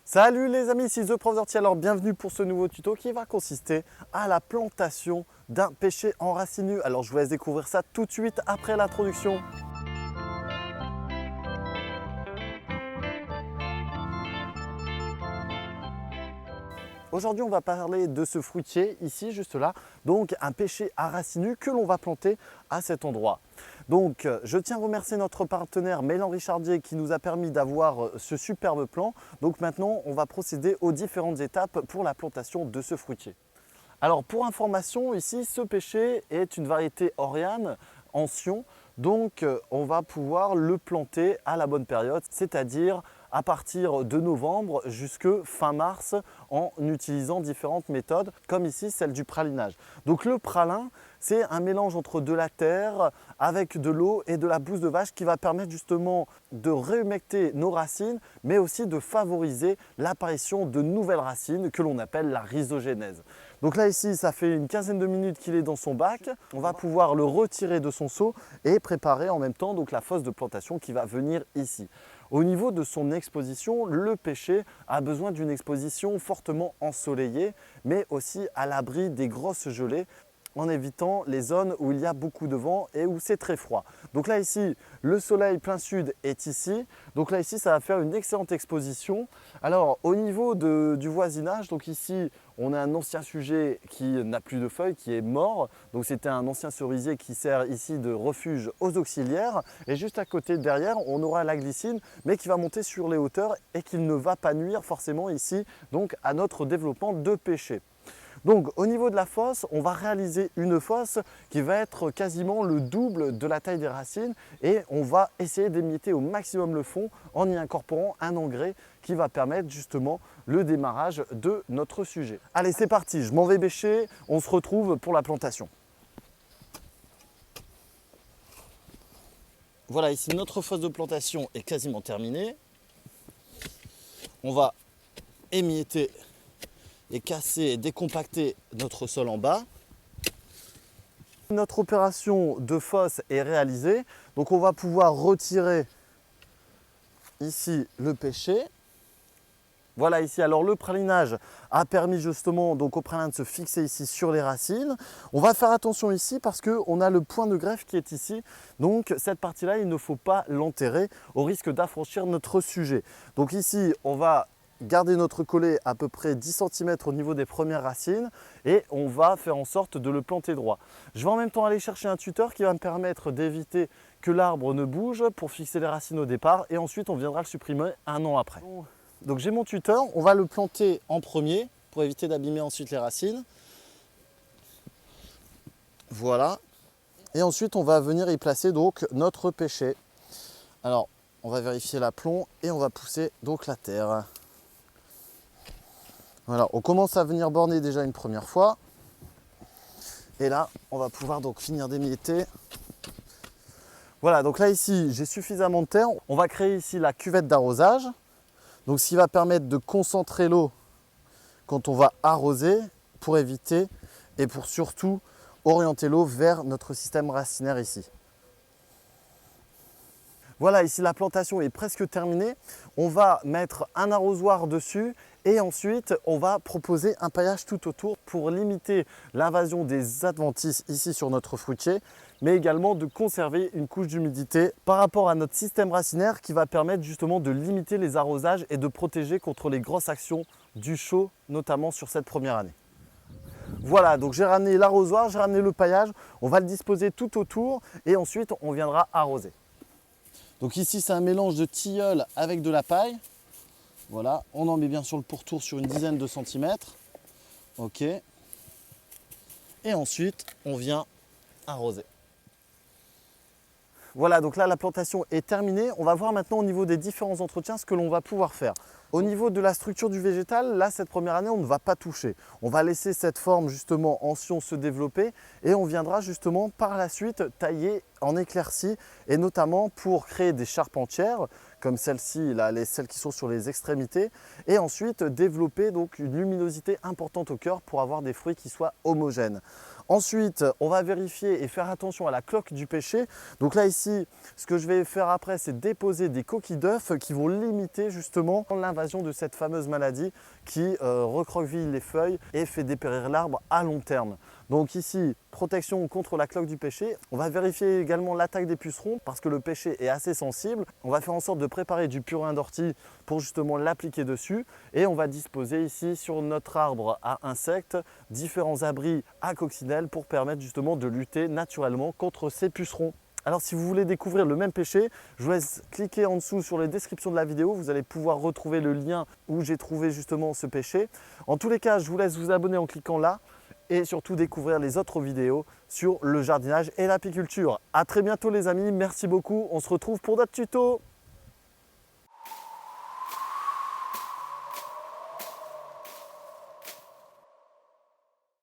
Salut les amis, ici The Prof Hortier. Alors bienvenue pour ce nouveau tuto qui va consister à la plantation d'un pêcher en racines nues. Alors je vous laisse découvrir ça tout de suite après l'introduction. Aujourd'hui, on va parler de ce fruitier ici, juste là, donc un pêcher à racines nues que l'on va planter à cet endroit. Donc, je tiens à remercier notre partenaire Mélan Richardier qui nous a permis d'avoir ce superbe plan. Donc maintenant, on va procéder aux différentes étapes pour la plantation de ce fruitier. Alors, pour information, ici, ce pêcher est une variété Oriane en Sion. Donc, on va pouvoir le planter à la bonne période, c'est-à-dire à partir de novembre jusque fin mars en utilisant différentes méthodes, comme ici celle du pralinage. Donc le pralin, c'est un mélange entre de la terre avec de l'eau et de la bouse de vache qui va permettre justement de réhumecter nos racines, mais aussi de favoriser l'apparition de nouvelles racines que l'on appelle la rhizogénèse. Donc là ici, ça fait une quinzaine de minutes qu'il est dans son bac. On va pouvoir le retirer de son seau et préparer en même temps donc la fosse de plantation qui va venir ici. Au niveau de son exposition, le pêcher a besoin d'une exposition fortement ensoleillée, mais aussi à l'abri des grosses gelées, en évitant les zones où il y a beaucoup de vent et où c'est très froid. Donc là ici, le soleil plein sud est ici. Donc là ici, ça va faire une excellente exposition. Alors au niveau du voisinage, donc ici, on a un ancien sujet qui n'a plus de feuilles, qui est mort. Donc c'était un ancien cerisier qui sert ici de refuge aux auxiliaires. Et juste à côté, derrière, on aura la glycine, mais qui va monter sur les hauteurs et qui ne va pas nuire forcément ici donc à notre développement de pêcher. Donc au niveau de la fosse, on va réaliser une fosse qui va être quasiment le double de la taille des racines et on va essayer d'émietter au maximum le fond en y incorporant un engrais qui va permettre justement le démarrage de notre sujet. Allez, c'est parti, je m'en vais bêcher, on se retrouve pour la plantation. Voilà, ici notre fosse de plantation est quasiment terminée. On va émietter et casser et décompacter notre sol en bas. Notre opération de fosse est réalisée. Donc on va pouvoir retirer ici le pêcher. Voilà ici, alors le pralinage a permis justement donc au pralin de se fixer ici sur les racines. On va faire attention ici parce qu'on a le point de greffe qui est ici. Donc cette partie-là, il ne faut pas l'enterrer au risque d'affranchir notre sujet. Donc ici, on va garder notre collet à peu près 10 cm au niveau des premières racines et on va faire en sorte de le planter droit. Je vais en même temps aller chercher un tuteur qui va me permettre d'éviter que l'arbre ne bouge pour fixer les racines au départ et ensuite on viendra le supprimer un an après. Donc j'ai mon tuteur, on va le planter en premier pour éviter d'abîmer ensuite les racines. Voilà. Et ensuite on va venir y placer donc notre pêcher. Alors on va vérifier l'aplomb et on va pousser donc la terre. Voilà, on commence à venir borner déjà une première fois. Et là, on va pouvoir donc finir d'émietter. Voilà, donc là ici, j'ai suffisamment de terre. On va créer ici la cuvette d'arrosage. Donc ce qui va permettre de concentrer l'eau quand on va arroser pour éviter et pour surtout orienter l'eau vers notre système racinaire ici. Voilà, ici la plantation est presque terminée. On va mettre un arrosoir dessus et ensuite on va proposer un paillage tout autour pour limiter l'invasion des adventices ici sur notre fruitier, mais également de conserver une couche d'humidité par rapport à notre système racinaire qui va permettre justement de limiter les arrosages et de protéger contre les grosses actions du chaud, notamment sur cette première année. Voilà, donc j'ai ramené l'arrosoir, j'ai ramené le paillage, on va le disposer tout autour et ensuite on viendra arroser. Donc ici, c'est un mélange de tilleul avec de la paille. Voilà, on en met bien sûr le pourtour sur une dizaine de centimètres. Ok. Et ensuite, on vient arroser. Voilà, donc là, la plantation est terminée. On va voir maintenant au niveau des différents entretiens ce que l'on va pouvoir faire. Au niveau de la structure du végétal, là, cette première année, on ne va pas toucher. On va laisser cette forme justement en sion se développer et on viendra justement par la suite tailler en éclaircie et notamment pour créer des charpentières comme celle-ci, celles qui sont sur les extrémités et ensuite développer donc une luminosité importante au cœur pour avoir des fruits qui soient homogènes. Ensuite, on va vérifier et faire attention à la cloque du pêcher. Donc là ici, ce que je vais faire après, c'est déposer des coquilles d'œufs qui vont limiter justement l'invasion de cette fameuse maladie qui recroqueville les feuilles et fait dépérir l'arbre à long terme. Donc ici, protection contre la cloque du pêcher. On va vérifier également l'attaque des pucerons parce que le pêcher est assez sensible. On va faire en sorte de préparer du purin d'ortie pour justement l'appliquer dessus. Et on va disposer ici sur notre arbre à insectes différents abris à coccinelle pour permettre justement de lutter naturellement contre ces pucerons. Alors si vous voulez découvrir le même pêcher, je vous laisse cliquer en dessous sur les descriptions de la vidéo. Vous allez pouvoir retrouver le lien où j'ai trouvé justement ce pêcher. En tous les cas, je vous laisse vous abonner en cliquant là et surtout découvrir les autres vidéos sur le jardinage et l'apiculture. À très bientôt les amis, merci beaucoup. On se retrouve pour d'autres tutos.